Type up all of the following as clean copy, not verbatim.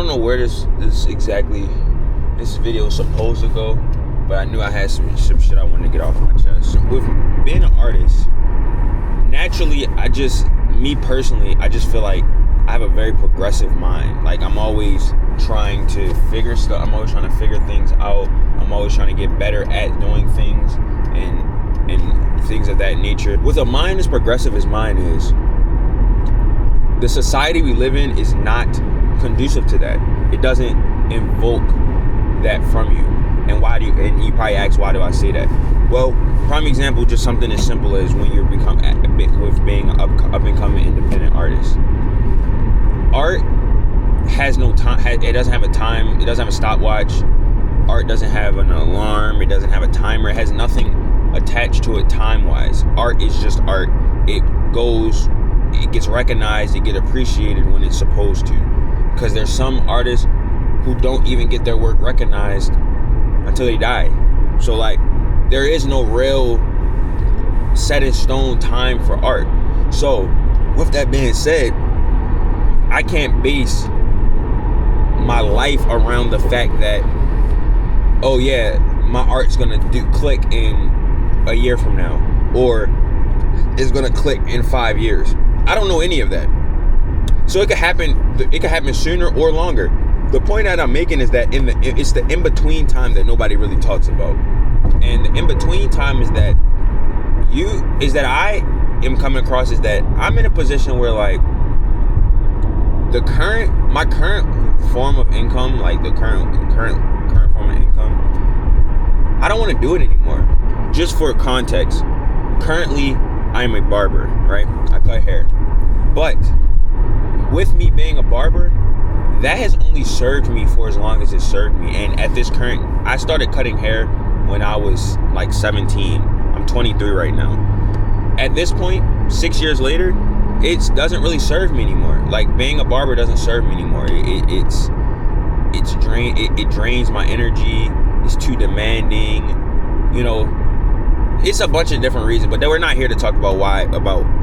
know where this video is supposed to go, but I knew I had some shit I wanted to get off my chest. So with being an artist, naturally, I just feel like I have a very progressive mind. Like, I'm always trying to figure stuff. I'm always trying to figure things out. I'm always trying to get better at doing things and things of that nature. With a mind as progressive as mine is, the society we live in is not conducive to that. It doesn't invoke that from you. And and you probably ask, why do I say that? Well, prime example, just something as simple as when you're being an up and coming independent artist. Art has no time. It doesn't have a time. It doesn't have a stopwatch. Art doesn't have an alarm. It doesn't have a timer. It has nothing attached to it time-wise. Art is just art. It gets recognized, it gets appreciated when it's supposed to. Because there's some artists who don't even get their work recognized until they die. So, like, there is no real set in stone time for art. So, with that being said, I can't base my life around the fact that, oh yeah, my art's gonna click in a year from now, or it's gonna click in 5 years. I don't know any of that. So it could happen sooner or longer. The point that I'm making is that it's the in-between time that nobody really talks about. And the in-between time is that I am coming across is that I'm in a position where, like, my current form of income, like the current form of income, I don't want to do it anymore. Just for context, currently I'm a barber, right? I cut hair. But with me being a barber, that has only served me for as long as it served me. And at this current, I started cutting hair when I was like 17. I'm 23 right now. At this point, 6 years later, it doesn't really serve me anymore. Like, being a barber doesn't serve me anymore. It drains my energy. It's too demanding. You know, it's a bunch of different reasons, but we're not here to talk about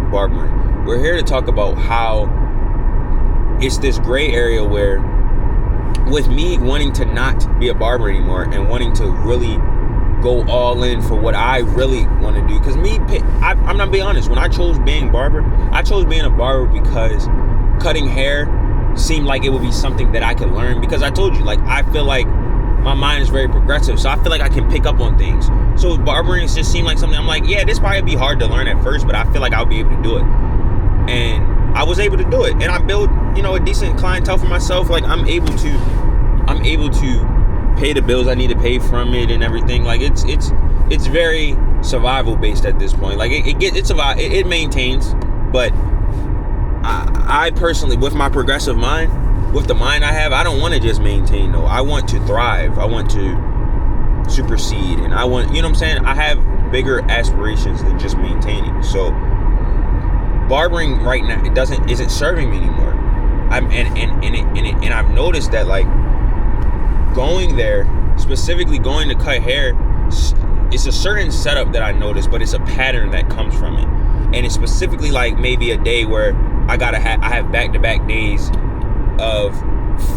barbering. We're here to talk about how it's this gray area where, with me wanting to not be a barber anymore and wanting to really go all in for what I really want to do. Because I'm not being honest, when I chose being a barber because cutting hair seemed like it would be something that I could learn. Because I told you, like, I feel like my mind is very progressive, so I feel like I can pick up on things. So barbering just seemed like something I'm like, yeah, this probably be hard to learn at first, but I feel like I'll be able to do it. And I was able to do it, and I built, a decent clientele for myself. Like, I'm able to pay the bills I need to pay from it and everything. Like, it's very survival based at this point. Like, it maintains, but I personally, with my progressive mind, with the mind I have, I don't want to just maintain, though. I want to thrive. I want to supersede, and I want, you know what I'm saying? I have bigger aspirations than just maintaining. So barbering right now, isn't serving me anymore. And I've noticed that, like, going there, specifically going to cut hair, it's a certain setup that I noticed, but it's a pattern that comes from it. And it's specifically like maybe a day where I have back-to-back days of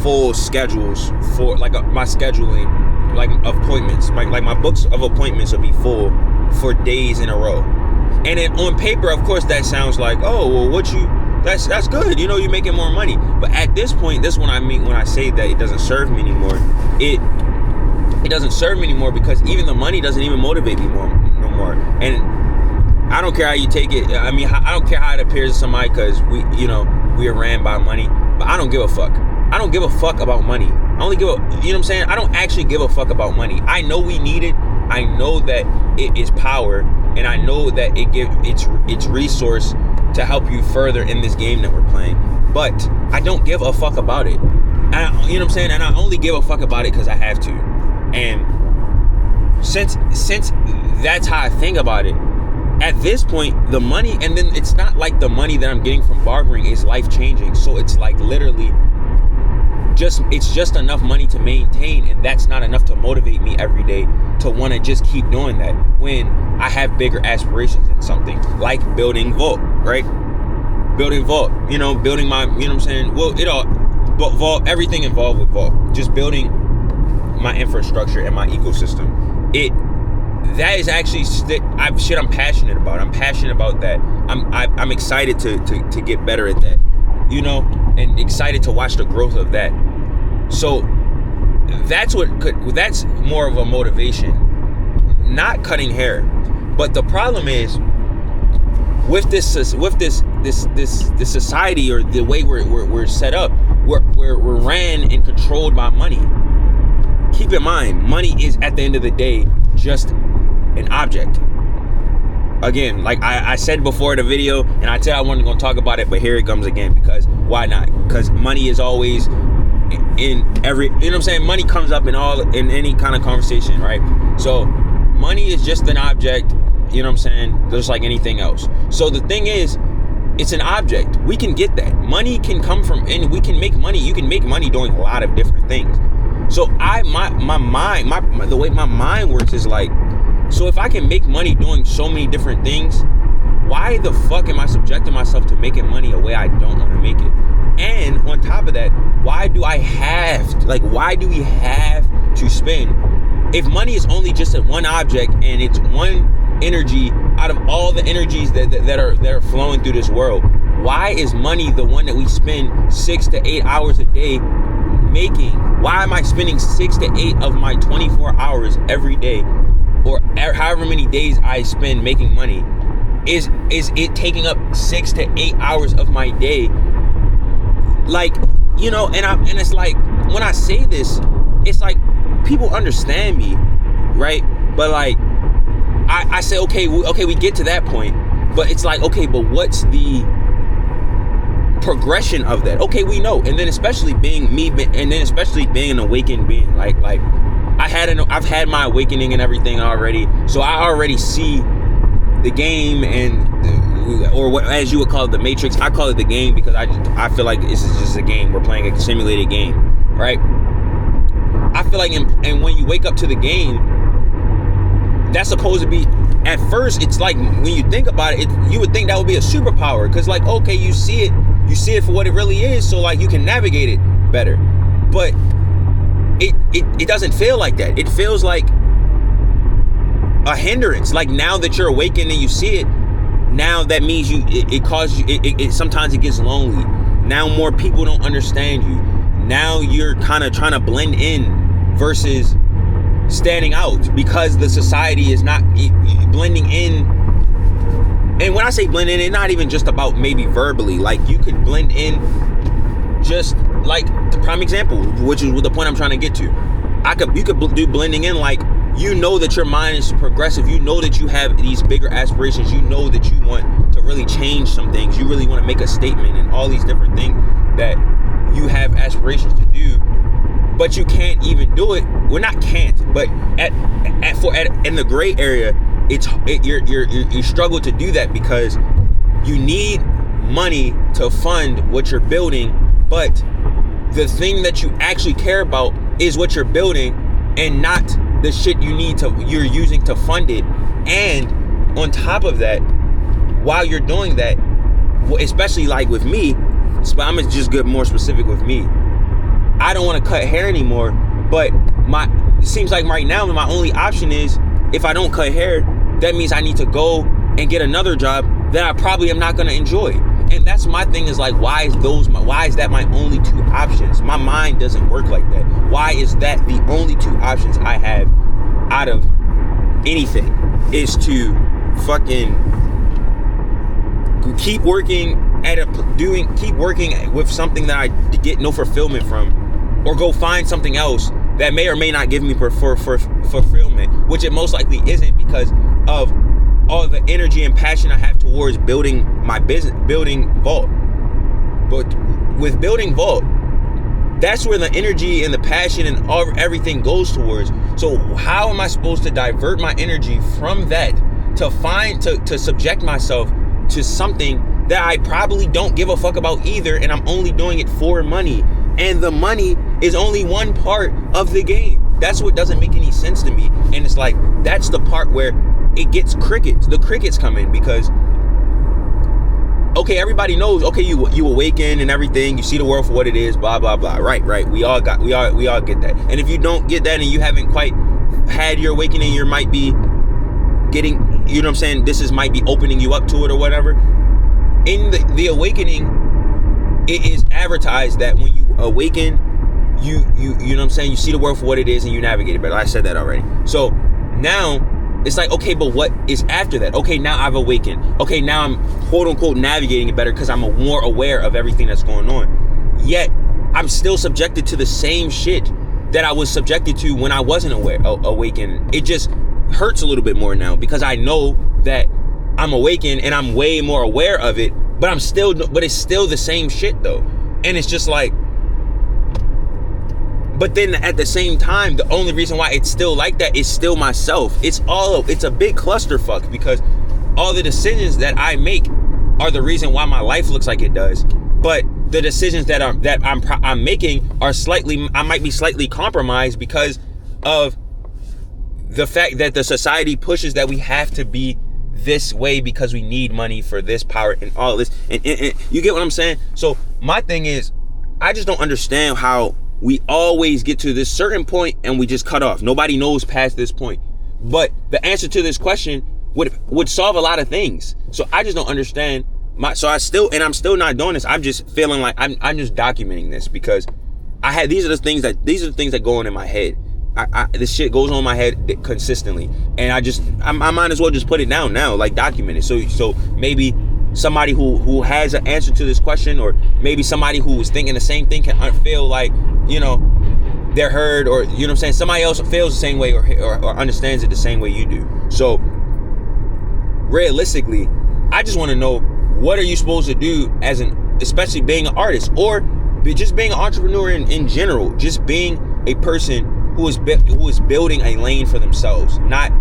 full schedules for, like, my scheduling, like, appointments. Like my books of appointments will be full for days in a row. And then on paper, of course, that sounds like, oh, well, that's good. You're making more money. But at this point, this is what I mean when I say that it doesn't serve me anymore. It doesn't serve me anymore because even the money doesn't even motivate me no more. And I don't care how you take it. I mean, I don't care how it appears to somebody, because we are ran by money. But I don't give a fuck. I don't give a fuck about money. I only give a, you know what I'm saying? I don't actually give a fuck about money. I know we need it. I know that it is power, and I know that it's resource to help you further in this game that we're playing. But I don't give a fuck about it. And you know what I'm saying? And I only give a fuck about it because I have to. And since that's how I think about it, at this point, the money, and then it's not like the money that I'm getting from barbering is life-changing. So it's like literally it's just enough money to maintain, and that's not enough to motivate me every day to want to just keep doing that when I have bigger aspirations in something like building Vault, right? Building Vault, building my, you know what I'm saying? Well, Vault, everything involved with Vault, just building my infrastructure and my ecosystem. That is actually shit I'm passionate about. I'm passionate about that. I'm excited to get better at that, you know, and excited to watch the growth of that. So that's more of a motivation, not cutting hair. But the problem is with this society, or the way we're set up, we're ran and controlled by money. Keep in mind, money is at the end of the day just an object. Again, like I said before the video, and I said I wasn't going to talk about it, but here it comes again, because why not? Because money is always in every, you know what I'm saying? Money comes up in any kind of conversation, right? So money is just an object, you know what I'm saying? Just like anything else. So the thing is, it's an object. We can get that. Money can come from, and we can make money. You can make money doing a lot of different things. So the way my mind works is like, so if I can make money doing so many different things, why the fuck am I subjecting myself to making money a way I don't want to make it? And on top of that, why do we have to spend? If money is only just a one object and it's one energy out of all the energies that are flowing through this world, why is money the one that we spend 6 to 8 hours a day making? Why am I spending 6 to 8 of my 24 hours every day, or however many days I spend making money? Is it taking up 6 to 8 hours of my day? Like, you know, and it's like, when I say this, it's like people understand me, right? But like, I say, okay, we get to that point, but it's like, okay, but what's the progression of that? Okay, we know. And then especially being me, and then especially being an awakened being, like I've had my awakening and everything already, so I already see the game, or what, as you would call it, the Matrix. I call it the game because I feel like this is just a game. We're playing a simulated game, right? I feel like, and when you wake up to the game, that's supposed to be, at first, it's like, when you think about it, you would think that would be a superpower, because like, okay, you see it for what it really is, so like you can navigate it better. But it doesn't feel like that. It feels like a hindrance. Like, now that you're awakened and you see it, now that means it sometimes it gets lonely. Now more people don't understand you. Now you're kind of trying to blend in versus standing out, because the society is not blending in. And when I say blend in, it's not even just about maybe verbally. Like, you could blend in, just like the prime example, which is the point I'm trying to get to. You could do blending in, like, you know that your mind is progressive. You know that you have these bigger aspirations. You know that you want to really change some things. You really want to make a statement and all these different things that you have aspirations to do, but you can't even do it. Well, not can't, but in the gray area, you struggle to do that because you need money to fund what you're building. But the thing that you actually care about is what you're building, and not the shit you're using to fund it. And on top of that, while you're doing that, especially like with me, but I'm gonna just get more specific with me. I don't want to cut hair anymore, but it seems like right now my only option is, if I don't cut hair, that means I need to go and get another job that I probably am not going to enjoy. And that's my thing, is like, why is that my only two options? My mind doesn't work like that. Why is that the only two options I have out of anything, is to fucking keep working with something that I get no fulfillment from, or go find something else that may or may not give me fulfillment, which it most likely isn't, because of all the energy and passion I have towards building my business, building Vault. But with building Vault, that's where the energy and the passion and everything goes towards. So how am I supposed to divert my energy from that to subject myself to something that I probably don't give a fuck about either, and I'm only doing it for money? And the money is only one part of the game. That's what doesn't make any sense to me. And it's like, that's the part where it gets crickets. The crickets come in, because, okay, everybody knows, okay, you awaken and everything, you see the world for what it is, blah blah blah. Right. We all get that. And if you don't get that and you haven't quite had your awakening, you might be getting, you know what I'm saying, might be opening you up to it or whatever. In the awakening, it is advertised that when you awaken, you know what I'm saying, you see the world for what it is and you navigate it better. I said that already. So now it's like, okay, but what is after that? Okay, now I've awakened. Okay, now I'm quote unquote navigating it better because I'm more aware of everything that's going on. Yet I'm still subjected to the same shit that I was subjected to when I wasn't awakened. It just hurts a little bit more now because I know that I'm awakened and I'm way more aware of it, but it's still the same shit though. And it's just like, but then at the same time, the only reason why it's still like that is still myself. It's a big clusterfuck because all the decisions that I make are the reason why my life looks like it does. But the decisions that I'm making are I might be slightly compromised because of the fact that the society pushes that we have to be this way because we need money for this power and all this. And you get what I'm saying? So my thing is, I just don't understand how we always get to this certain point and we just cut off. Nobody knows past this point. But the answer to this question would solve a lot of things. So I just don't understand. I'm still not doing this. I'm just feeling like I'm just documenting this because these are the things that go on in my head. This shit goes on in my head consistently, and I might as well just put it down now, like document it. So maybe somebody who has an answer to this question, or maybe somebody who was thinking the same thing can feel like, you know, they're heard, or you know what I'm saying, somebody else feels the same way or understands it the same way you do. So realistically, I just want to know, what are you supposed to do especially being an artist, or just being an entrepreneur in general, just being a person who is building a lane for themselves, not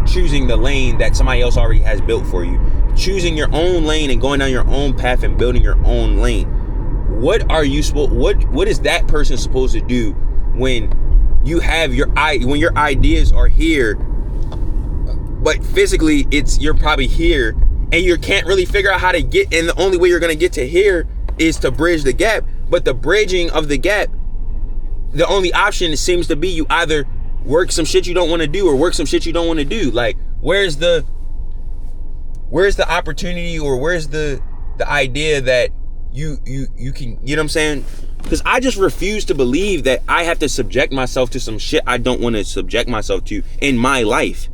choosing the lane that somebody else already has built for you, choosing your own lane and going down your own path and building your own lane. What is that person supposed to do when you have when your ideas are here, but physically you're probably here and you can't really figure out how to get, and the only way you're going to get to here is to bridge the gap. But the bridging of the gap, the only option seems to be you either work some shit you don't want to do or work some shit you don't want to do. Like, where's the opportunity, or where's the idea that you can, you know what I'm saying? Because I just refuse to believe that I have to subject myself to some shit I don't want to subject myself to in my life.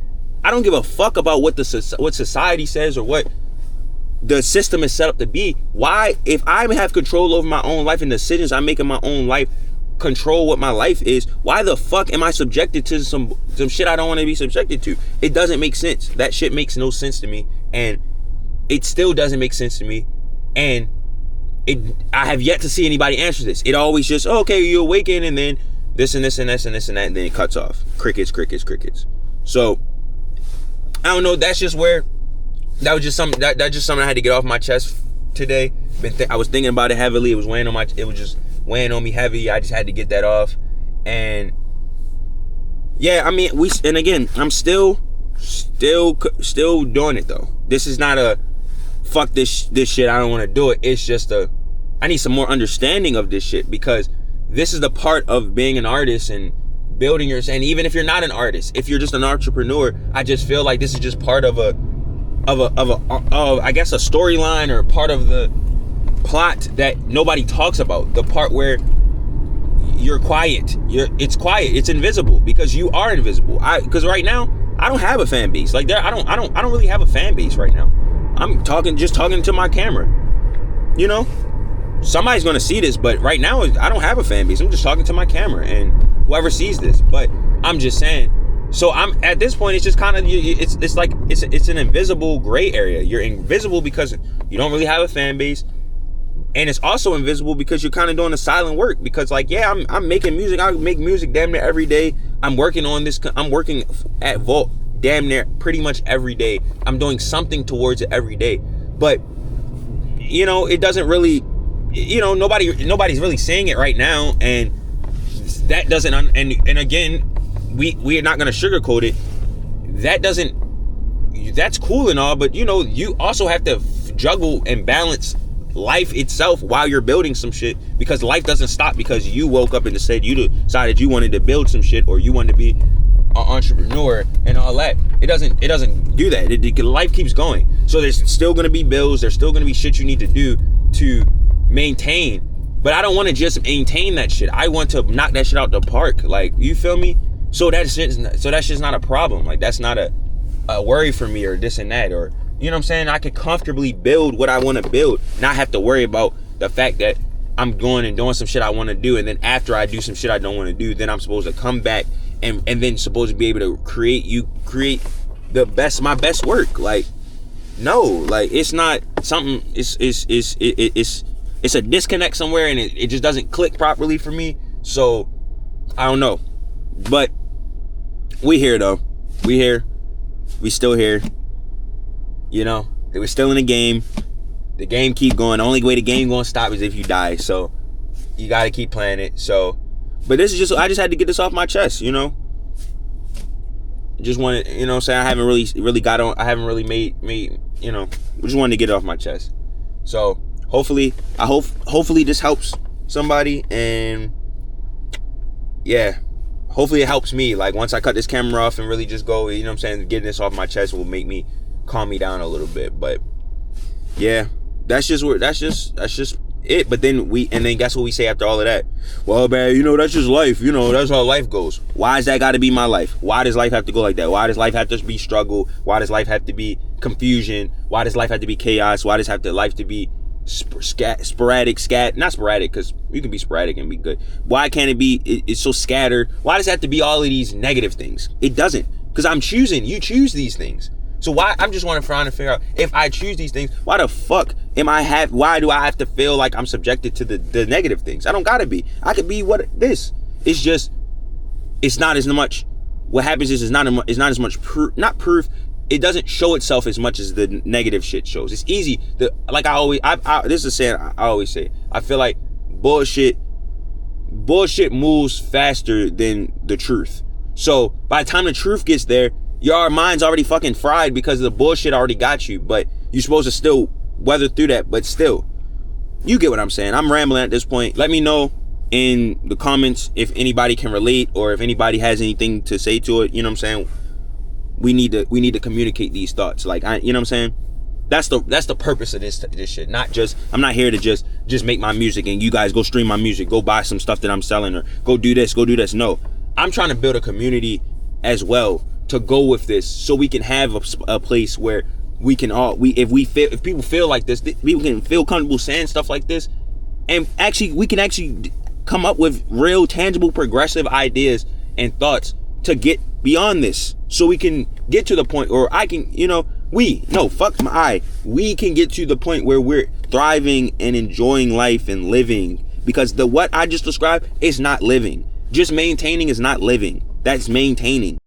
I don't give a fuck about what society says or what the system is set up to be. Why, if I have control over my own life and decisions I make in my own life control what my life is, why the fuck am I subjected to some shit I don't want to be subjected to? It doesn't make sense. That shit makes no sense to me, and it still doesn't make sense to me. And I have yet to see anybody answer this. It always just, oh, okay, you awaken, and then this and this and this and this and that, and then it cuts off. Crickets. So I don't know. That's just where that was just something that just something I had to get off my chest today. I was thinking about it heavily. It was just weighing on me heavy. I just had to get that off. And yeah, I mean, I'm still doing it though. This is not a fuck this shit, I don't want to do it. It's just I need some more understanding of this shit, because this is the part of being an artist and building yours. And even if you're not an artist, if you're just an entrepreneur, I just feel like this is just part of I guess a storyline, or part of the plot that nobody talks about. The part where you're quiet. It's quiet. It's invisible, because you are invisible. Because right now I don't have a fan base. Like I don't really have a fan base right now. I'm just talking to my camera. You know, somebody's gonna see this, but right now I don't have a fan base. I'm just talking to my camera and whoever sees this. But I'm just saying. So I'm at this point. It's just kind of it's like it's an invisible gray area. You're invisible because you don't really have a fan base. And it's also invisible because you're kind of doing the silent work. Because like, yeah, I'm making music. I make music damn near every day. I'm working on this. I'm working at Vault damn near pretty much every day. I'm doing something towards it every day. But, you know, it doesn't really, you know, nobody's really saying it right now. And that doesn't, and again, we are not going to sugarcoat it. That's cool and all. But, you know, you also have to juggle and balance life itself while you're building some shit, because life doesn't stop because you woke up and decided you wanted to build some shit, or you wanted to be an entrepreneur and all that. It doesn't do that. Life keeps going. So there's still going to be bills, there's still going to be shit you need to do to maintain, but I don't want to just maintain that shit. I want to knock that shit out the park. Like, you feel me? So that's just not a problem. Like, that's not a worry for me, or this and that, or, you know what I'm saying? I can comfortably build what I want to build, not have to worry about the fact that I'm going and doing some shit I want to do, and then after I do some shit I don't want to do, then I'm supposed to come back and then supposed to be able to create my best work. Like, no, like, it's not something. It's a disconnect somewhere, and it just doesn't click properly for me. So I don't know, but we here though. We still here. You know, we're still in the game. The game keep going. The only way the game gonna stop is if you die. So you gotta keep playing it. So, but this is just, I just had to get this off my chest, you know. Just wanted, you know what I'm saying, I haven't really got on, I haven't really made, you know, just wanted to get it off my chest. So hopefully this helps somebody, and yeah, hopefully it helps me. Like, once I cut this camera off and really just go, you know what I'm saying, getting this off my chest will make me calm me down a little bit. But yeah, that's just it. But then guess what we say after all of that? Well, man, you know, that's just life. You know, that's how life goes. Why does that got to be my life? Why does life have to go like that? Why does life have to be struggle? Why does life have to be confusion? Why does life have to be chaos? Why does life to be sporadic, not sporadic, because you can be sporadic and be good. Why can't it be, it's so scattered? Why does it have to be all of these negative things? It doesn't, because you choose these things. So I'm just trying to figure out, if I choose these things, why the fuck why do I have to feel like I'm subjected to the negative things? I don't gotta be. I could be it's just, it's not as much, what happens is, it's not as much proof. It doesn't show itself as much as the negative shit shows. It's easy. This is a saying I always say. I feel like bullshit moves faster than the truth. So by the time the truth gets there, your mind's already fucking fried because the bullshit already got you. But you're supposed to still weather through that. But still, you get what I'm saying. I'm rambling at this point. Let me know in the comments if anybody can relate, or if anybody has anything to say to it. You know what I'm saying? We need to communicate these thoughts. Like, you know what I'm saying? That's the purpose of this shit. Not just, I'm not here to just make my music and you guys go stream my music, go buy some stuff that I'm selling, or go do this. No, I'm trying to build a community as well to go with this, so we can have a place where we can all, if people feel like this, people can feel comfortable saying stuff like this, and we can actually come up with real, tangible, progressive ideas and thoughts to get beyond this, so we can get to the point, or we can get to the point where we're thriving and enjoying life and living. Because what I just described is not living. Just maintaining is not living. That's maintaining.